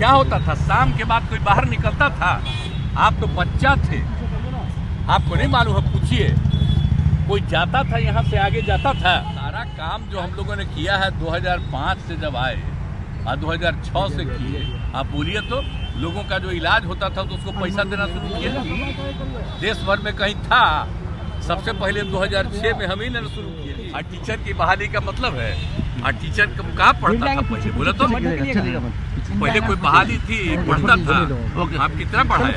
क्या होता था, शाम के बाद कोई बाहर निकलता था? आप तो बच्चा थे, आपको नहीं मालूम है? पूछिए, कोई जाता था यहाँ से आगे जाता था? सारा काम जो हम लोगों ने किया है 2005 से जब आए और 2006 से किए, आप बोलिए तो लोगों का जो इलाज होता था तो उसको पैसा देना शुरू किए। देश भर में कहीं था? सबसे पहले 2006 में हम ही ने शुरू किए। और टीचर की बहाली का मतलब है, और टीचर कहाँ पढ़ता था पहले? बोला तो पहले कोई बहाली थी, पढ़ता था। आप कितना पढ़ाए?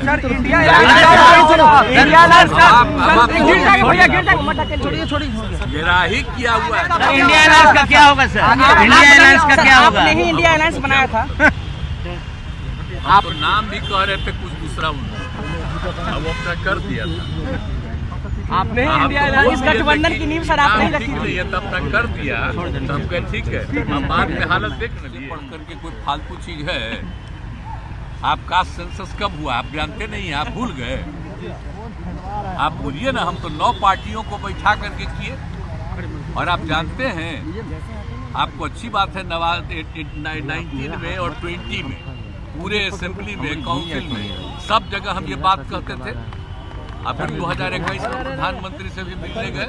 गिराही किया हुआ है। इंडिया अलायंस का क्या होगा सर? इंडिया अलायंस का क्या होगा? आपने ही इंडिया अलायंस बनाया था। आप नाम भी कह रहे थे कुछ दूसरा, उन्होंने अब अपना कर दिया था। आपने इंडिया अलायंस गठबंधन की नींव सर आपने ही रखी थी, तब तक कर दिया तब कह ठीक है। हम बाद में हालत देख लीजिए। पढ़ करके कोई फालतू चीज है? आपका सेंसस कब हुआ आप जानते नहीं, आप भूल गए? आप बोलिए ना, हम तो 9 पार्टियों को बैठा करके किए। और आप जानते हैं, आपको अच्छी बात है, 19 में और 20 में पूरे असेंबली में, काउंसिल में, सब जगह हम ये बात कहते थे। अब फिर 2021 में प्रधानमंत्री से भी मिलने गए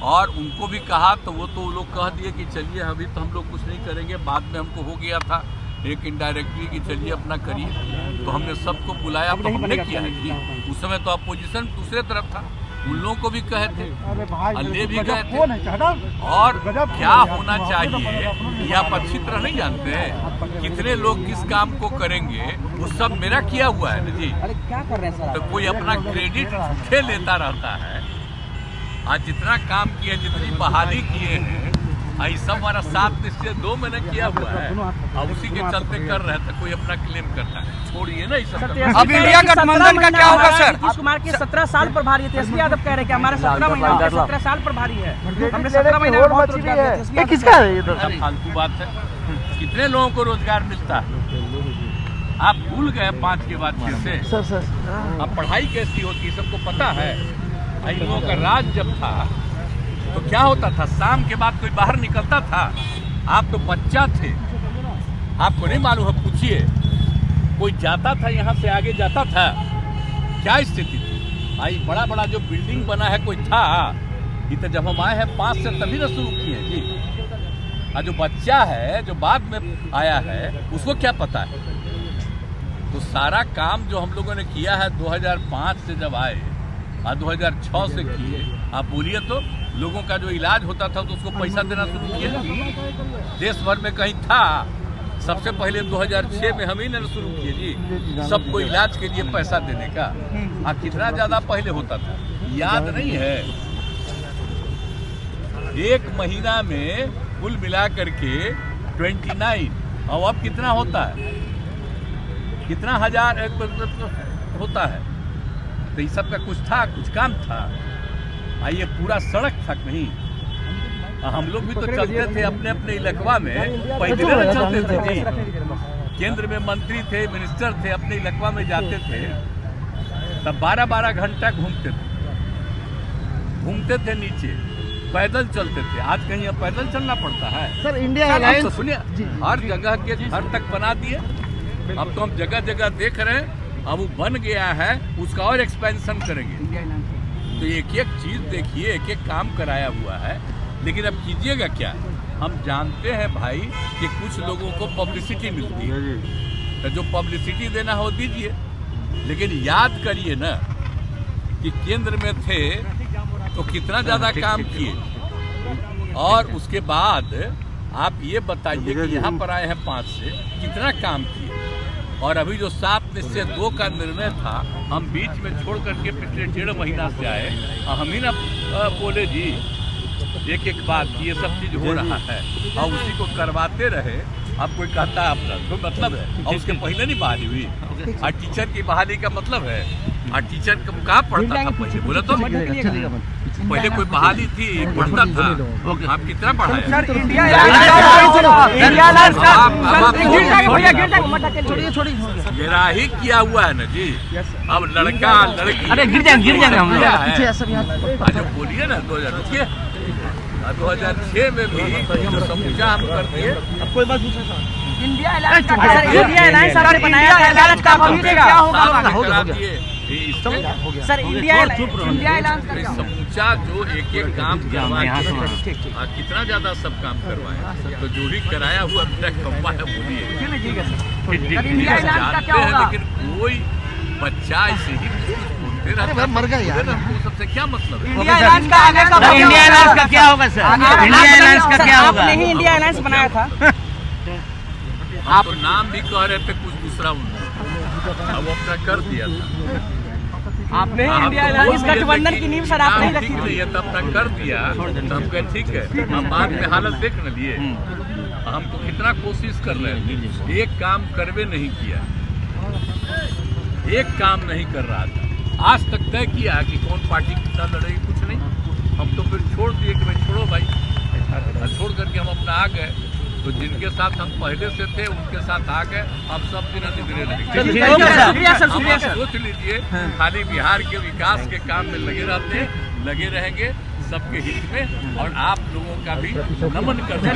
और उनको भी कहा, तो वो लोग कह दिए कि चलिए अभी तो हम लोग कुछ नहीं करेंगे। बाद में हमको हो गया था एक इनडायरेक्टली कि चलिए अपना करिए, तो हमने सबको बुलाया, तो हमने किया है कि उस समय तो अपोजिशन दूसरे तरफ था, उन लोगों को भी कहे थे, ले भी गए थे। और क्या होना चाहिए ये आप अच्छी तरह नहीं जानते हैं। कितने लोग किस काम को करेंगे वो सब मेरा किया हुआ है ना जी। क्या कर रहे हैं सर? तो कोई अपना क्रेडिट झूठे लेता रहता है। आज जितना काम किए, जितनी बहाली किए हैं, ये सब हमारा 7 निश्चय 2 महीने किया हुआ है, अब उसी के चलते कर रहे थे। कोई अपना क्लेम करता है, छोड़िए ना इस। अब इंडिया गठबंधन का क्या होगा सर? नीतीश कुमार के 17 साल पर भारी है। तेजस्वी यादव कह रहे हैं कि हमारे 17 महीना 17 साल पर भारी है। हमने 17 महीने में बहुत रोजगार दिया। तेजस्वी यादव किसका है ये? तो फालतू बात है। कितने लोगों को रोजगार मिलता है? आप भूल गए 5 के बाद फिर से? सर अब पढ़ाई कैसी होती सबको पता है। इन लोगों का राज जब था तो क्या होता था, शाम के बाद कोई बाहर निकलता था? आप तो बच्चा थे, आपको नहीं मालूम है? पूछिए, कोई जाता था यहाँ से आगे जाता था? क्या स्थिति थी? आई बड़ा बड़ा जो बिल्डिंग बना है कोई था? ये तो जब हम आए हैं 5 से तभी ना शुरू किए जी। और जो बच्चा है जो बाद में आया है उसको क्या पता है? तो सारा काम जो हम लोगों ने किया है 2005 से जब आए और 2006 से किए, आप बोलिए तो लोगों का जो इलाज होता था तो उसको पैसा देना शुरू किए। देश भर में कहीं था? सबसे पहले 2006 में हम ही ने शुरू किए जी, सबको इलाज के लिए पैसा देने का। कितना ज्यादा पहले होता था याद नहीं है? 1 महीना में कुल मिला करके 29, और अब कितना होता है? कितना हजार होता है? तो ये सब का कुछ था, कुछ काम था। ये पूरा सड़क था कहीं? हम लोग भी तो चलते थे अपने अपने इलाकवा में, पैदल चलते थे जी। केंद्र में मंत्री थे, मिनिस्टर थे, अपने इलाकवा में जाते थे, तब 12-12 घंटा घूमते थे नीचे, पैदल चलते थे। आज कहीं अब पैदल चलना पड़ता है सर इंडिया अलायंस सुनिए, हर जगह के घर तक बना दिए। अब तो हम जगह जगह देख रहे हैं, अब वो बन गया है, उसका और एक्सपेंशन करेंगे। तो एक एक चीज देखिए, एक एक काम कराया हुआ है, लेकिन अब कीजिएगा क्या? हम जानते हैं भाई कि कुछ लोगों को पब्लिसिटी मिलती है, तो जो पब्लिसिटी देना हो दीजिए, लेकिन याद करिए ना कि केंद्र में थे तो कितना ज्यादा काम किए, और उसके बाद आप ये बताइए कि यहाँ पर आए हैं 5 से कितना काम किए। और अभी जो 7 निश्चय 2 का निर्णय था, हम बीच में छोड़ करके पिछले 1.5 महीना से आए, हम ही ना बोले जी एक बात, ये सब चीज हो रहा है और उसी को करवाते रहे। अब कोई कहता है अपना तो मतलब है, और उसके पहले नहीं बहाली हुई। और टीचर की बहाली का मतलब है, और टीचर कहाँ पढ़ता था पहले? बोला तो पहले कोई बहाली थी, पढ़ता था। आप कितना पढ़ाए? गिराही किया हुआ है ना जी। अब लड़का लड़की, अरे गिर जाएंगे हम लोग। बोलिए ना 2006 में भी जो समूचा हम कर दिए। कोई बात इंडिया अलायंस का इंडिया अलायंस आपने बनाया था, अलायंस का क्या होगा? सर इंडिया अलायंस का क्या होगा? समूचा जो एक एक काम करवाया, कितना ज्यादा सब काम करवाए, तो जो भी कराया हुआ कम्बा है बोलिए। इंडिया अलायंस का क्या होगा? लेकिन कोई बच्चा ऐसे ही बोलते रहता है, मर गया, सबसे क्या मतलब है? इंडिया अलायंस का आगे का इंडिया अलायंस का क्या होगा सर? इंडिया अलायंस का क्या होगा? आपने ही इंडिया अलायंस बनाया था। आप तो नाम भी कह रहे थे कुछ दूसरा, उन्होंने अब अपना कर दिया था। आपने ही इंडिया अलायंस गठबंधन की नींव सर आपने ही रखी थी। तब तक कर दिया, तब कह ठीक है, हम बाद में हालत देख न लिए। हम तो कितना कोशिश कर रहे थे, एक काम करवे नहीं किया, एक काम नहीं कर रहा था। आज तक तय किया कि कौन पार्टी कितना लड़ेगी, कुछ नहीं। हम तो फिर छोड़ दिए कि भाई छोड़ो भाई, छोड़ करके हम अपना आ गए। तो जिनके साथ हम पहले से थे उनके साथ आ गए, अब सब दिन निगरे लगे। सोच लीजिए, खाली बिहार के विकास के काम में लगे रहते, लगे रहेंगे सबके हित में, और आप लोगों का भी नमन करते हैं।